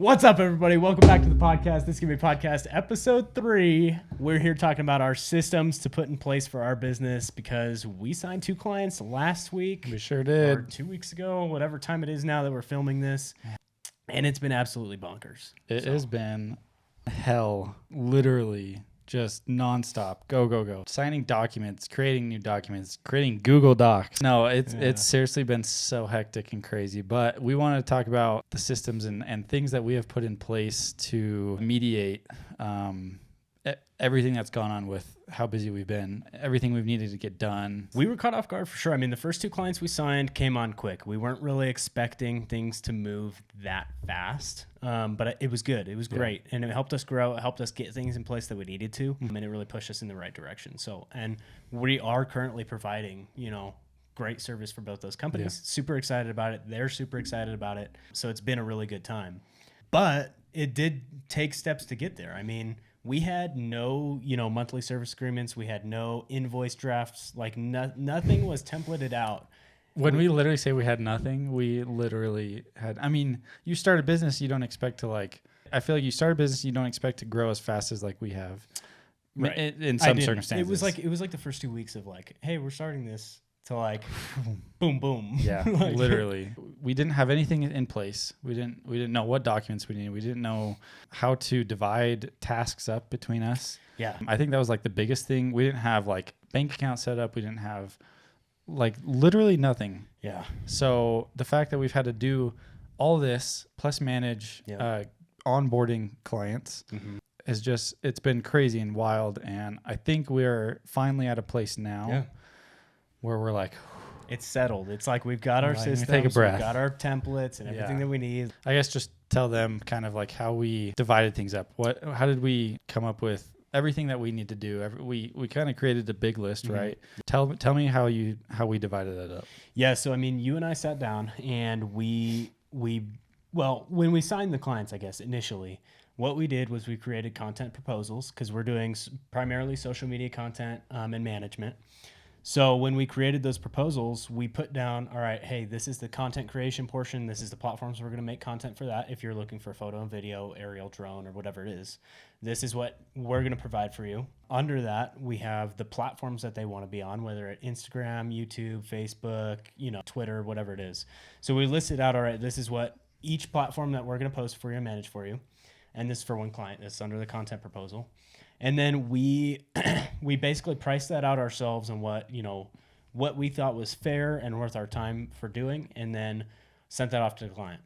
What's up, everybody? Welcome back to the podcast. This is going to be podcast episode 3. We're here talking about our systems to put in place for our business because we signed 2 clients last week. We sure did. Or 2 weeks ago, whatever time it is now that we're filming this. And it's been absolutely bonkers. It has been hell, literally. Just nonstop. Go, go, go. Signing documents, creating new documents, creating Google Docs. No, it's seriously been so hectic and crazy. But we want to talk about the systems and things that we have put in place to mediate everything that's gone on with how busy we've been, everything we've needed to get done. We were caught off guard for sure. I mean, the first 2 clients we signed came on quick. We weren't really expecting things to move that fast, but it was good. It was great. And it helped us grow. It helped us get things in place that we needed to, and it really pushed us in the right direction. So, and we are currently providing, great service for both those companies. Yeah. Super excited about it. They're super excited about it. So it's been a really good time. But it did take steps to get there. I mean, we had no, monthly service agreements. We had no invoice drafts. Like nothing was templated out. When we literally say we had nothing, we literally had, you start a business, you don't expect to I feel like you start a business, you don't expect to grow as fast as we have. Right. In some circumstances. It was like the first 2 weeks of hey, we're starting this. To boom, boom. Yeah, literally. We didn't have anything in place. We didn't know what documents we needed. We didn't know how to divide tasks up between us. Yeah. I think that was the biggest thing. We didn't have bank account set up. We didn't have literally nothing. Yeah. So the fact that we've had to do all this plus manage onboarding clients is it's been crazy and wild. And I think we're finally at a place now where we're it's settled. It's we've got our systems, take a breath. We've got our templates and everything that we need. I guess just tell them kind of how we divided things up. How did we come up with everything that we need to do? We kind of created a big list, right? Tell me how we divided that up. Yeah. So, you and I sat down and when we signed the clients, I guess initially, what we did was we created content proposals because we're doing primarily social media content and management. So when we created those proposals, we put down, all right, hey, this is the content creation portion. This is the platforms we're going to make content for that. If you're looking for photo and video, aerial, drone, or whatever it is, this is what we're going to provide for you. Under that, we have the platforms that they want to be on, whether it's Instagram, YouTube, Facebook, Twitter, whatever it is. So we listed out, all right, this is what each platform that we're going to post for you and manage for you. And this is for one client. This is under the content proposal. And then we basically priced that out ourselves and what we thought was fair and worth our time for doing, and then sent that off to the client.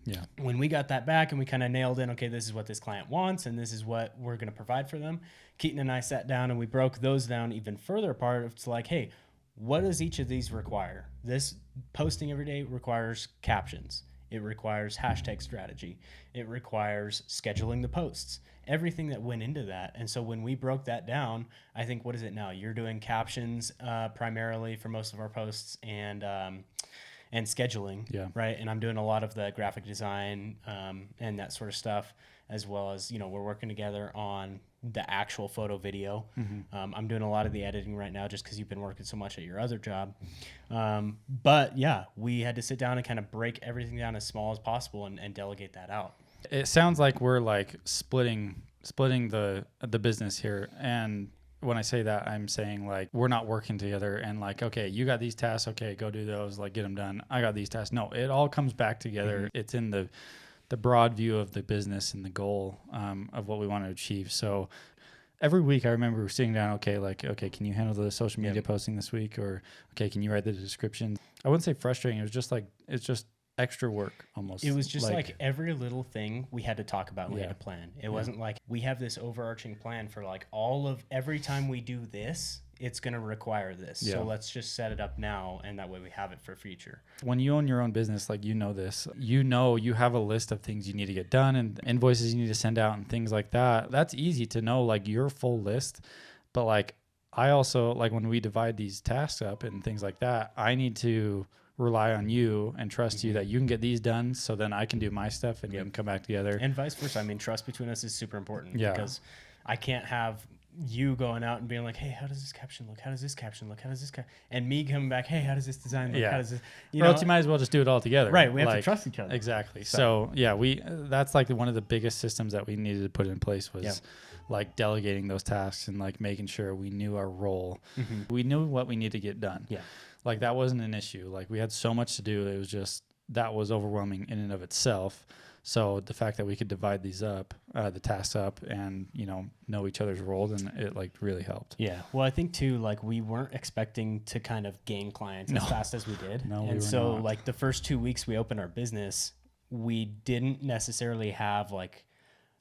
Yeah. When we got that back and we kind of nailed in, okay, this is what this client wants and this is what we're going to provide for them. Keaton and I sat down and we broke those down even further apart. It's hey, what does each of these require? This posting every day requires captions. It requires hashtag strategy. It requires scheduling the posts. Everything that went into that. And so when we broke that down, I think, what is it now? You're doing captions primarily for most of our posts and scheduling, right? And I'm doing a lot of the graphic design and that sort of stuff, as well as, we're working together on the actual photo video. I'm doing a lot of the editing right now just because you've been working so much at your other job. But yeah, we had to sit down and kind of break everything down as small as possible and delegate that out. It sounds like we're splitting the business here. And when I say that, I'm saying we're not working together and okay, you got these tasks. Okay, go do those, get them done. I got these tasks. No, it all comes back together. It's in the broad view of the business and the goal of what we want to achieve. So every week I remember sitting down, okay, can you handle the social media posting this week? Or, okay, can you write the description? I wouldn't say frustrating. It was just it's just extra work almost. It was just every little thing we had to talk about. We had to plan. It wasn't we have this overarching plan for every time we do this, it's going to require this. So let's just set it up now. And that way we have it for future. When you own your own business, this, you have a list of things you need to get done and invoices you need to send out and things like that. That's easy to know, your full list. But I also, when we divide these tasks up and things like that, I need to rely on you and trust you that you can get these done so then I can do my stuff and we can come back together. And vice versa. Trust between us is super important because I can't have you going out and being like, hey, how does this caption look? How does this caption look? How does this and me coming back, hey, how does this design look? Yeah. How does this, Or else you might as well just do it all together. right? We have to Like, trust each other. Exactly. So yeah, that's like one of the biggest systems that we needed to put in place was Yeah. like delegating those tasks and like making sure we knew our role. We knew what we needed to get done. Yeah. Like that wasn't an issue. Like we had so much to do. It was just, that was overwhelming in and of itself. So the fact that we could divide these up, the tasks up, and know each other's roles, and it like really helped. Yeah. Well, I think too, like we weren't expecting to kind of gain clients as fast as we did. No, we and were so not. like the first 2 weeks we opened our business, we didn't necessarily have like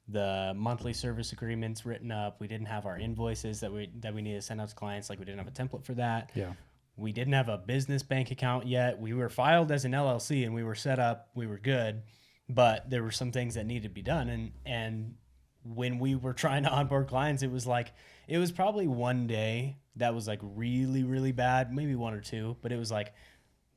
the monthly service agreements written up. We didn't have our invoices that we needed to send out to clients. Like we didn't have a template for that. Yeah. We didn't have a business bank account yet. We were filed as an LLC and we were set up. We were good. But there were some things that needed to be done. And when we were trying to onboard clients, it was probably one day that was like really, really bad, maybe one or two, but it was like,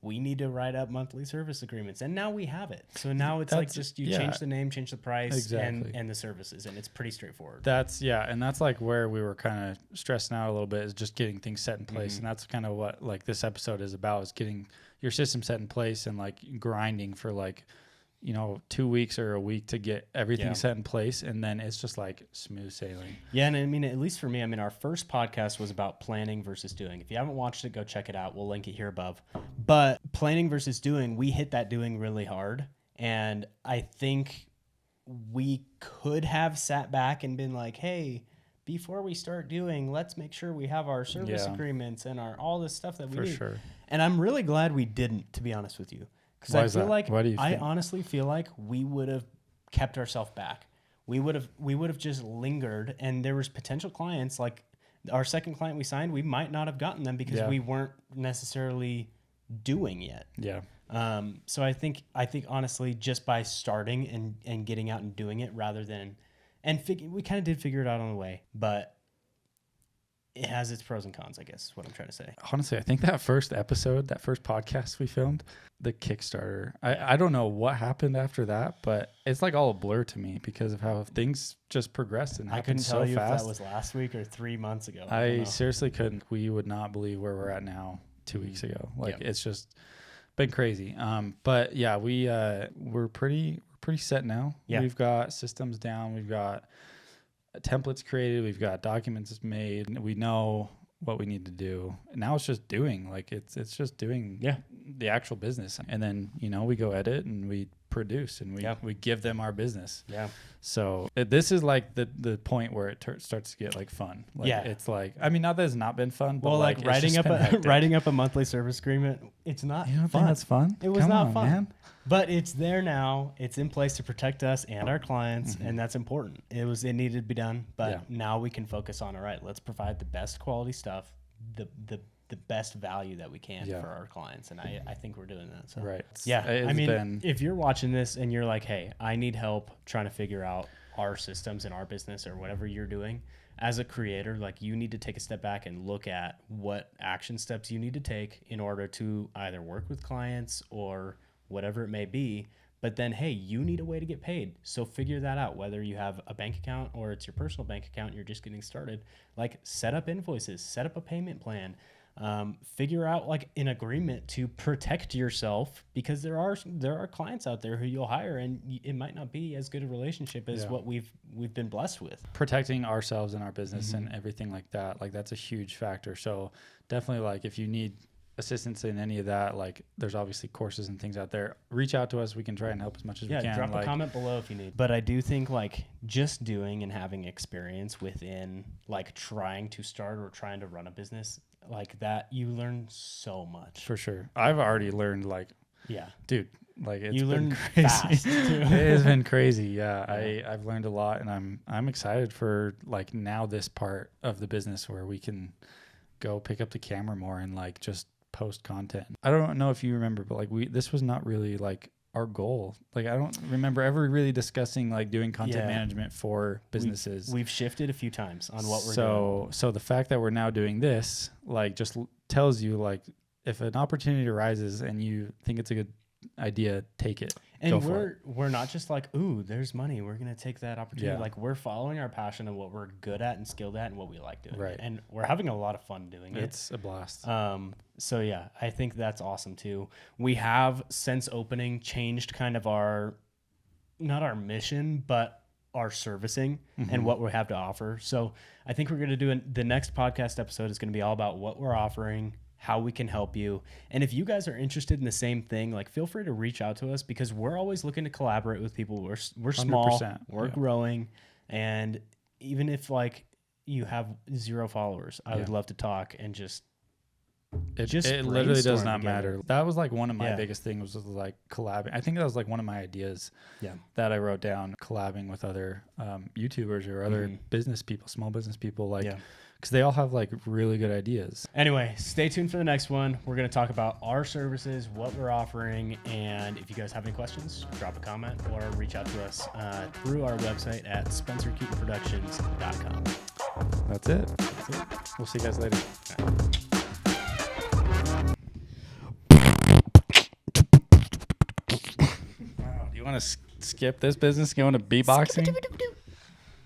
we need to write up monthly service agreements. And now we have it. So now it's like just you change the name, change the price and the services. And it's pretty straightforward. And that's like where we were kind of stressing out a little bit, is just getting things set in place. And that's kind of what like this episode is about, is getting your system set in place and like grinding for like, 2 weeks or a week to get everything set in place. And then it's just like smooth sailing. Yeah. And I mean, at least for me, our first podcast was about planning versus doing. If you haven't watched it, go check it out. We'll link it here above. But planning versus doing, we hit that doing really hard. And I think we could have sat back and been like, hey, before we start doing, let's make sure we have our service agreements and all this stuff that we need. For sure. And I'm really glad we didn't, to be honest with you. Because I feel like, I honestly feel like we would have kept ourselves back. We would have just lingered, and there was potential clients, like our second client we signed, we might not have gotten them because we weren't necessarily doing yet. Yeah. So I think honestly, just by starting and getting out and doing it rather than, we kind of did figure it out on the way, but it has its pros and cons, I guess is what I'm trying to say. Honestly, I think that first podcast we filmed, the Kickstarter, I don't know what happened after that, but it's like all a blur to me because of how things just progressed and happened so fast. I couldn't tell you if that was last week or 3 months ago. I seriously couldn't. We would not believe where we're at now 2 weeks ago. Like it's just been crazy. But yeah, we're pretty set now. Yeah. We've got systems down. We've got templates created, we've got documents made, we know what we need to do. And now it's just doing, like it's just doing the actual business. And then, we go edit and we produce and we give them our business. Yeah. So this is like the point where it starts to get like fun. Like, it's like, not that it's not been fun, but like writing up a monthly service agreement, it's not fun. Think that's fun? It was not fun, man. But it's there now. It's in place to protect us and our clients, and that's important. It needed to be done, but now we can focus on, all right, let's provide the best quality stuff, the best value that we can for our clients, and I think we're doing that. So if you're watching this and you're like, hey, I need help trying to figure out our systems in our business or whatever you're doing as a creator, like you need to take a step back and look at what action steps you need to take in order to either work with clients or whatever it may be. But then, hey, you need a way to get paid. So figure that out, whether you have a bank account or it's your personal bank account and you're just getting started. Like set up invoices, set up a payment plan, figure out like an agreement to protect yourself, because there are clients out there who you'll hire and it might not be as good a relationship as what we've been blessed with. Protecting ourselves and our business and everything like that, like that's a huge factor. So definitely, like if you need assistance in any of that, like there's obviously courses and things out there, reach out to us. We can try and help as much as we can. Drop a comment below if you need. But I do think like just doing and having experience within like trying to start or trying to run a business like that, you learn so much. For sure. I've already learned dude, like it's been crazy. Fast too. It has been crazy. I've learned a lot, and I'm excited for like now this part of the business where we can go pick up the camera more and like just post content. I don't know if you remember, but like this was not really like our goal. Like I don't remember ever really discussing like doing content management for businesses. We've shifted a few times on what we're doing. So the fact that we're now doing this like just tells you like if an opportunity arises and you think it's a idea, take it. And Go for it. we're not just like, ooh, there's money, we're gonna take that opportunity. Yeah. Like we're following our passion of what we're good at and skilled at and what we like doing. Right. And we're having a lot of fun doing it. It's a blast. So yeah, I think that's awesome too. We have since opening changed kind of our, not our mission, but our servicing and what we have to offer. So I think we're going to do the next podcast episode is going to be all about what we're offering, how we can help you. And if you guys are interested in the same thing, like feel free to reach out to us because we're always looking to collaborate with people. We're small, 100%, we're growing. And even if like you have 0 followers, I would love to talk and just It literally does brainstorm not together. matter. That was like one of my biggest things was like collabing. I think that was like one of my ideas that I wrote down, collabing with other YouTubers or other business people, small business people, like, because they all have like really good ideas. Anyway, stay tuned for the next one. We're going to talk about our services, what we're offering, and if you guys have any questions, drop a comment or reach out to us through our website at spencerkeatonproductions.com. That's it. We'll see you guys later. Wow, do you want to skip this business going to beatboxing?